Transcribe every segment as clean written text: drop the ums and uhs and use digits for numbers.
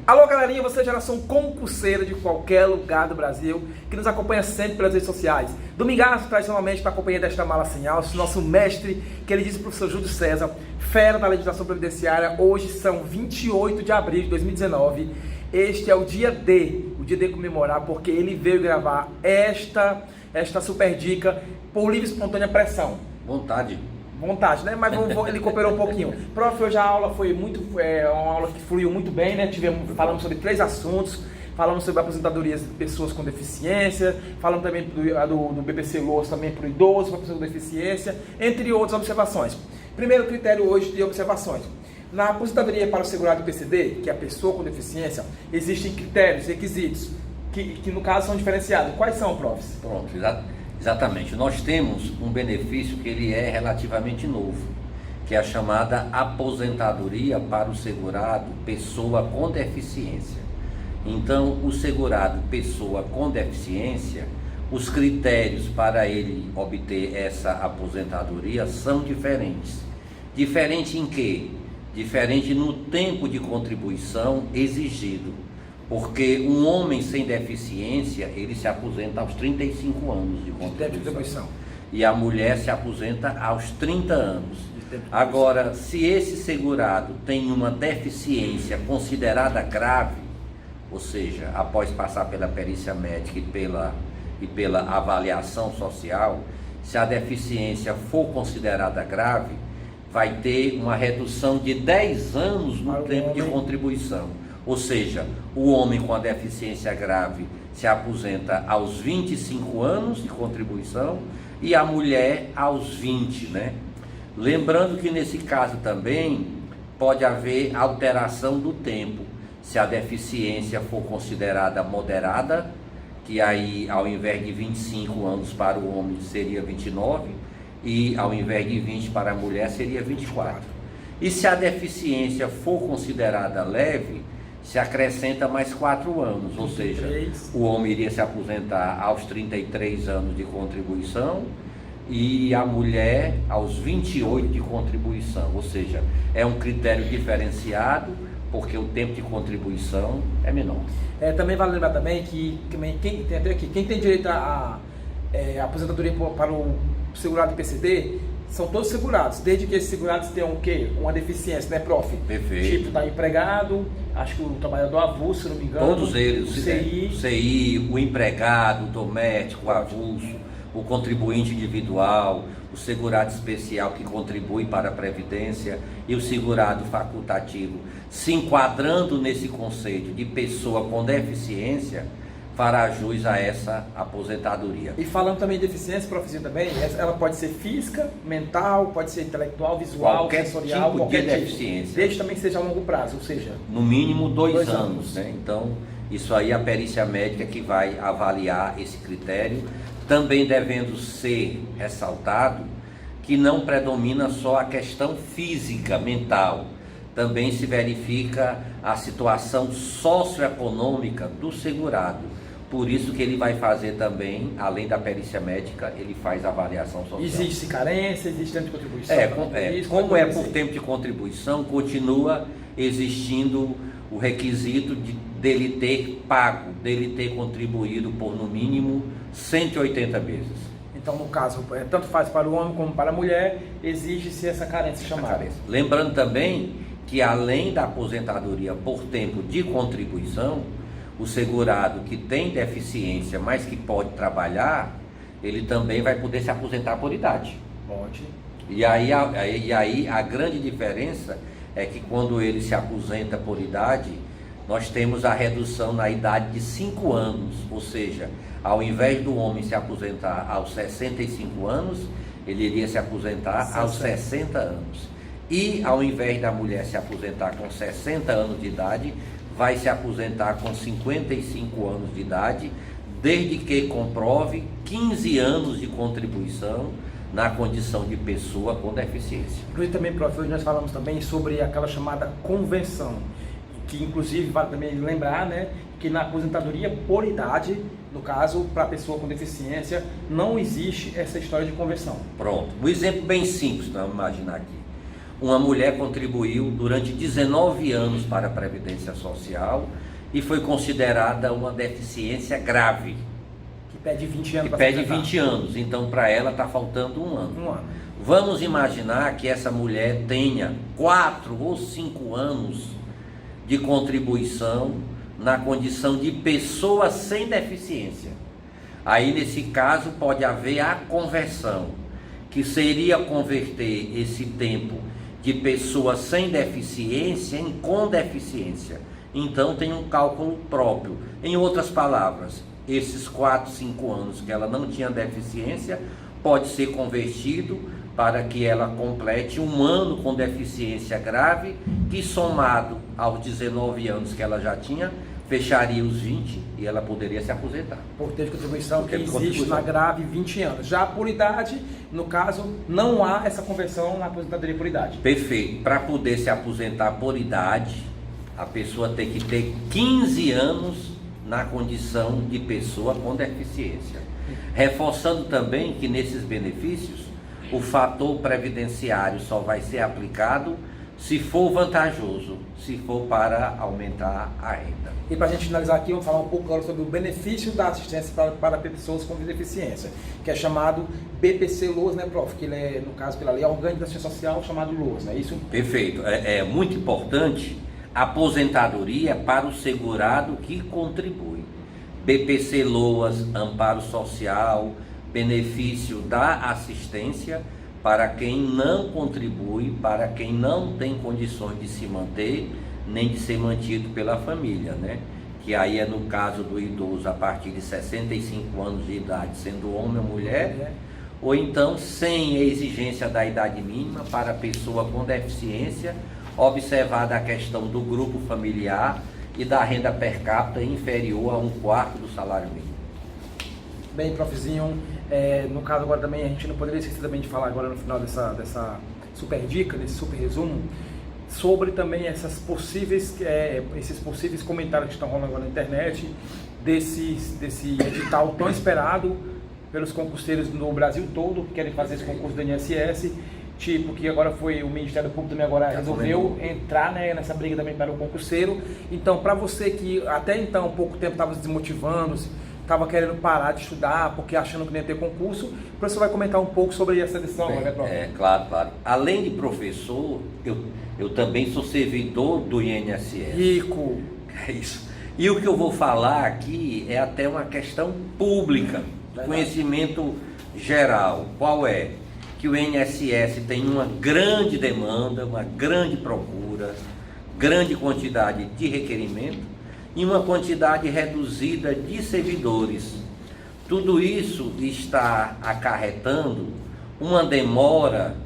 Alô galerinha, você é geração concurseira de qualquer lugar do Brasil que nos acompanha sempre pelas redes sociais. Domingaço, tradicionalmente, para a companhia desta mala sem alço, nosso mestre, que ele diz o professor Júlio César, fera da legislação previdenciária. Hoje são 28 de abril de 2019. Este é o dia D comemorar, porque ele veio gravar esta super dica por livre e espontânea pressão. Vontade, né? Mas ele cooperou um pouquinho. Prof, hoje a aula foi uma aula que fluiu muito bem, né? Falamos sobre 3 assuntos, falamos sobre aposentadorias de pessoas com deficiência, falamos também do BPC Loas também para o idoso, para pessoas com deficiência, entre outras observações. Primeiro critério hoje de observações. Na aposentadoria para o segurado PCD, que é a pessoa com deficiência, existem critérios, requisitos, que no caso são diferenciados. Quais são, profs? Pronto, exatamente. Nós temos um benefício que ele é relativamente novo, que é a chamada aposentadoria para o segurado pessoa com deficiência. Então, o segurado pessoa com deficiência, os critérios para ele obter essa aposentadoria são diferentes. Diferente em quê? Diferente no tempo de contribuição exigido. Porque um homem sem deficiência, ele se aposenta aos 35 anos de contribuição. E a mulher se aposenta aos 30 anos. Agora, se esse segurado tem uma deficiência considerada grave, ou seja, após passar pela perícia médica e pela avaliação social, se a deficiência for considerada grave, vai ter uma redução de 10 anos no tempo de contribuição. Ou seja, o homem com a deficiência grave se aposenta aos 25 anos de contribuição e a mulher aos 20, né? Lembrando que nesse caso também pode haver alteração do tempo. Se a deficiência for considerada moderada, que aí ao invés de 25 anos para o homem seria 29 e ao invés de 20 para a mulher seria 24. E se a deficiência for considerada leve, se acrescenta mais 4 anos, ou seja, o homem iria se aposentar aos 33 anos de contribuição e a mulher aos 28 de contribuição, ou seja, é um critério diferenciado porque o tempo de contribuição é menor. Também vale lembrar também que quem tem direito à aposentadoria para o segurado PCD são todos segurados, desde que esses segurados tenham o quê? Uma deficiência, né, prof? Perfeito. Tipo, tá empregado, acho que o trabalhador avulso, se não me engano. Todos eles, o CI, o empregado, o doméstico, o avulso, o contribuinte individual, o segurado especial que contribui para a Previdência e o segurado facultativo, se enquadrando nesse conceito de pessoa com deficiência, fará jus a essa aposentadoria. E falando também de deficiência, profissional também, ela pode ser física, mental, pode ser intelectual, visual, qualquer sensorial, tipo qualquer de deficiência. Desde também que seja a longo prazo, ou seja... No mínimo 2 anos, né? Então, isso aí é a perícia médica que vai avaliar esse critério, também devendo ser ressaltado que não predomina só a questão física, mental, também se verifica a situação socioeconômica do segurado. Por isso que ele vai fazer também, além da perícia médica, ele faz a avaliação social. Existe carência, existe tempo de contribuição? Como é por tempo de contribuição, continua existindo o requisito dele ter pago, dele ter contribuído por no mínimo 180 vezes. Então, no caso, tanto faz para o homem como para a mulher, exige-se essa carência chamada. Lembrando também que além da aposentadoria por tempo de contribuição, o segurado que tem deficiência, mas que pode trabalhar, ele também vai poder se aposentar por idade. Pode. E aí a grande diferença é que quando ele se aposenta por idade, nós temos a redução na idade de 5 anos, ou seja, ao invés do homem se aposentar aos 65 anos, ele iria se aposentar aos 60 anos. E ao invés da mulher se aposentar com 60 anos de idade, vai se aposentar com 55 anos de idade, desde que comprove 15 anos de contribuição na condição de pessoa com deficiência. Inclusive também, prof, hoje nós falamos também sobre aquela chamada convenção, que inclusive vale também lembrar, né, que na aposentadoria por idade, no caso, para pessoa com deficiência, não existe essa história de convenção. Pronto, um exemplo bem simples, vamos imaginar aqui. uma mulher contribuiu durante 19 anos para a Previdência Social e foi considerada uma deficiência grave. Que pede 20 anos. Que pede 20 anos, então para ela está faltando um ano. Um ano. Vamos imaginar que essa mulher tenha 4 ou 5 anos de contribuição na condição de pessoa sem deficiência. Aí nesse caso pode haver a conversão, que seria converter esse tempo de pessoa sem deficiência em com deficiência. Então tem um cálculo próprio. Em outras palavras, esses 4, 5 anos que ela não tinha deficiência pode ser convertido para que ela complete um ano com deficiência grave, que somado aos 19 anos que ela já tinha, fecharia os 20 e ela poderia se aposentar. Por ter de contribuição que existe na grave 20 anos. Já por idade, no caso, não há essa conversão na aposentadoria por idade. Perfeito. Para poder se aposentar por idade, a pessoa tem que ter 15 anos na condição de pessoa com deficiência. Reforçando também que nesses benefícios, o fator previdenciário só vai ser aplicado se for vantajoso, se for para aumentar a renda. E para a gente finalizar aqui, vamos falar um pouco agora sobre o benefício da assistência para pessoas com deficiência, que é chamado BPC-LOAS, né, prof? Que ele é, no caso, pela Lei Orgânica da Assistência Social, chamado LOAS, não é isso? Perfeito. É muito importante a aposentadoria para o segurado que contribui. BPC-LOAS, amparo social, benefício da assistência para quem não contribui, para quem não tem condições de se manter, nem de ser mantido pela família, né? Que aí é no caso do idoso a partir de 65 anos de idade, sendo homem ou mulher, ou então sem a exigência da idade mínima para a pessoa com deficiência, observada a questão do grupo familiar e da renda per capita inferior a 1/4 do salário mínimo. Bem, profzinho, no caso agora também, a gente não poderia esquecer também de falar agora no final dessa super dica, desse super resumo, sobre também esses possíveis comentários que estão rolando agora na internet, desse edital tão esperado pelos concurseiros no Brasil todo, que querem fazer esse concurso do INSS, tipo que agora foi o Ministério Público também agora resolveu entrar, né, nessa briga também para o concurseiro. Então, para você que até então, pouco tempo, estava se desmotivando, estava querendo parar de estudar, porque achando que não ia ter concurso, o professor vai comentar um pouco sobre essa decisão, né, professor? Claro, claro. Além de professor, eu também sou servidor do INSS. Rico! É isso. E o que eu vou falar aqui é até uma questão pública, conhecimento geral. Qual é? Que o INSS tem uma grande demanda, uma grande procura, grande quantidade de requerimento e uma quantidade reduzida de servidores. Tudo isso está acarretando uma demora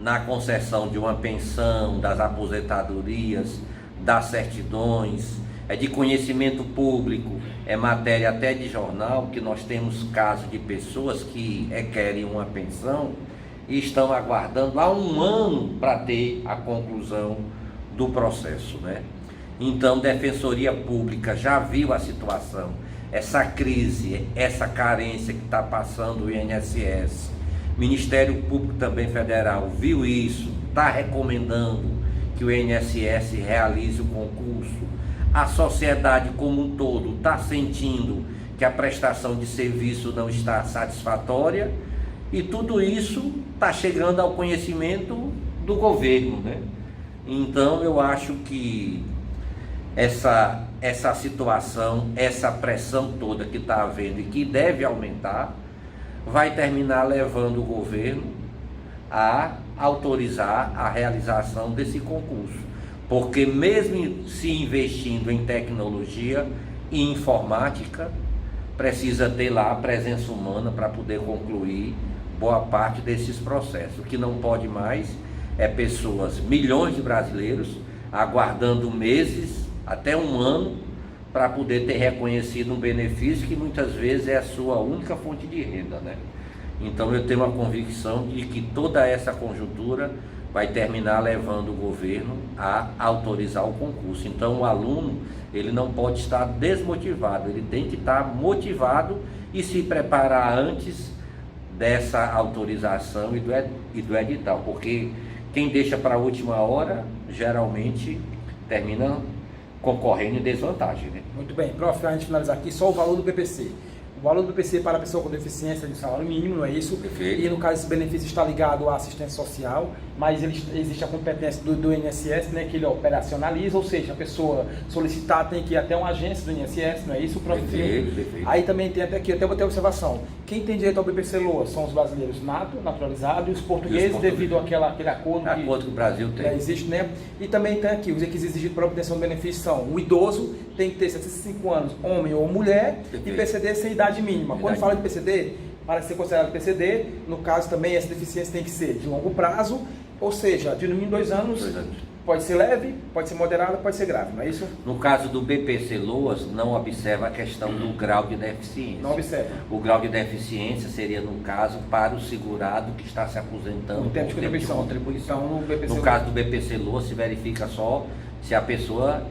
na concessão de uma pensão, das aposentadorias, das certidões, de conhecimento público, é matéria até de jornal, que nós temos casos de pessoas que requerem uma pensão e estão aguardando há um ano para ter a conclusão do processo, né? Então, Defensoria Pública já viu a situação, essa crise, essa carência que está passando o INSS. Ministério Público também Federal viu isso, está recomendando que o INSS realize o concurso. A sociedade como um todo está sentindo que a prestação de serviço não está satisfatória e tudo isso está chegando ao conhecimento do governo, né? Então, eu acho que essa situação, essa pressão toda que está havendo e que deve aumentar, vai terminar levando o governo a autorizar a realização desse concurso. Porque mesmo se investindo em tecnologia e informática, precisa ter lá a presença humana para poder concluir boa parte desses processos. O que não pode mais é pessoas, milhões de brasileiros, aguardando meses, até um ano, para poder ter reconhecido um benefício que muitas vezes é a sua única fonte de renda, né? Então eu tenho a convicção de que toda essa conjuntura vai terminar levando o governo a autorizar o concurso. Então o aluno, ele não pode estar desmotivado, ele tem que estar motivado e se preparar antes dessa autorização e do edital, porque Quem deixa para a última hora, geralmente termina concorrendo em desvantagem, né? Muito bem, prof, para a gente finalizar aqui, só o valor do BPC. O valor do BPC para a pessoa com deficiência é de salário mínimo, não é isso? Perfeito. E no caso esse benefício está ligado à assistência social, mas existe a competência do INSS, né, que ele operacionaliza, ou seja, a pessoa solicitar tem que ir até uma agência do INSS, não é isso? Perfeito. Aí também tem até vou ter observação. Quem tem direito ao BPC LOA são os brasileiros naturalizados e os portugueses, devido àquele acordo que o Brasil tem. Existe, né? E também tem aqui, os requisitos exigidos para a obtenção do benefício são: o idoso tem que ter 65 anos, homem ou mulher, Perfeito. e PCD sem idade mínima. Quando fala de PCD, para ser considerado PCD, no caso também essa deficiência tem que ser de longo prazo, ou seja, de no mínimo 2 anos. 2 anos. Pode ser leve, pode ser moderado, pode ser grave, não é isso? No caso do BPC LOAS, não observa a questão do grau de deficiência. Não observa. O grau de deficiência seria, no caso, para o segurado que está se aposentando No tempo de contribuição. Então, no BPC caso do BPC LOAS, se verifica só se a pessoa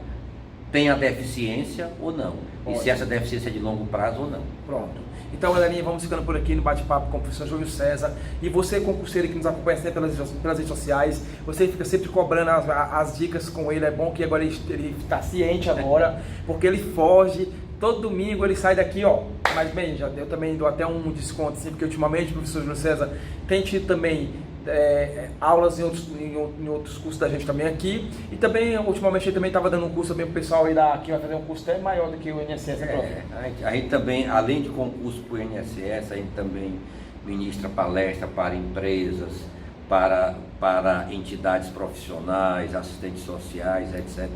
tem a deficiência ou não. Ótimo. E se essa deficiência é de longo prazo ou não. Pronto. Então, galerinha, vamos ficando por aqui no bate-papo com o professor Júlio César. E você, concurseiro que nos acompanha sempre pelas redes sociais, você fica sempre cobrando as dicas com ele. É bom que agora ele está ciente agora, porque ele foge. Todo domingo ele sai daqui, ó. Mas bem, eu também dou até um desconto, assim, porque ultimamente o professor Júlio César tem tido também aulas em outros cursos da gente também aqui. E também, ultimamente, ele também estava dando um curso também para o pessoal aí que vai fazer um curso até maior do que o INSS, né, prof? A gente também, além de concurso para o INSS, a gente também ministra palestra para empresas, para entidades profissionais, assistentes sociais, etc.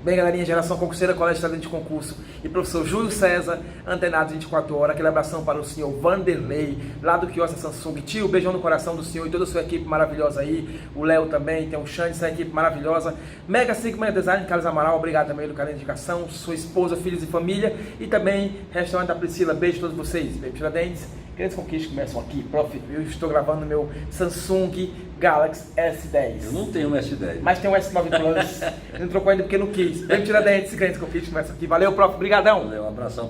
Bem, galerinha, geração concurseira, colégio de talento de concurso e professor Júlio César, antenado 24 horas, aquele abração para o senhor Vanderlei, lá do quiosque Samsung. Tio, beijão no coração do senhor e toda a sua equipe maravilhosa aí, o Léo também, tem o Xande, essa equipe maravilhosa. Mega Sigma Design, Carlos Amaral, obrigado também pelo carinho de indicação, sua esposa, filhos e família, e também restaurante da Priscila, beijo a todos vocês, beijo Tiradentes. Grandes conquistas começam aqui, prof. Eu estou gravando no meu Samsung Galaxy S10. Eu não tenho um S10. Mas tem um S9 Plus. Ele não trocou ainda porque não quis. Bem Tiradentes, grandes conquistas começam aqui. Valeu, prof. Obrigadão. Valeu, um abração.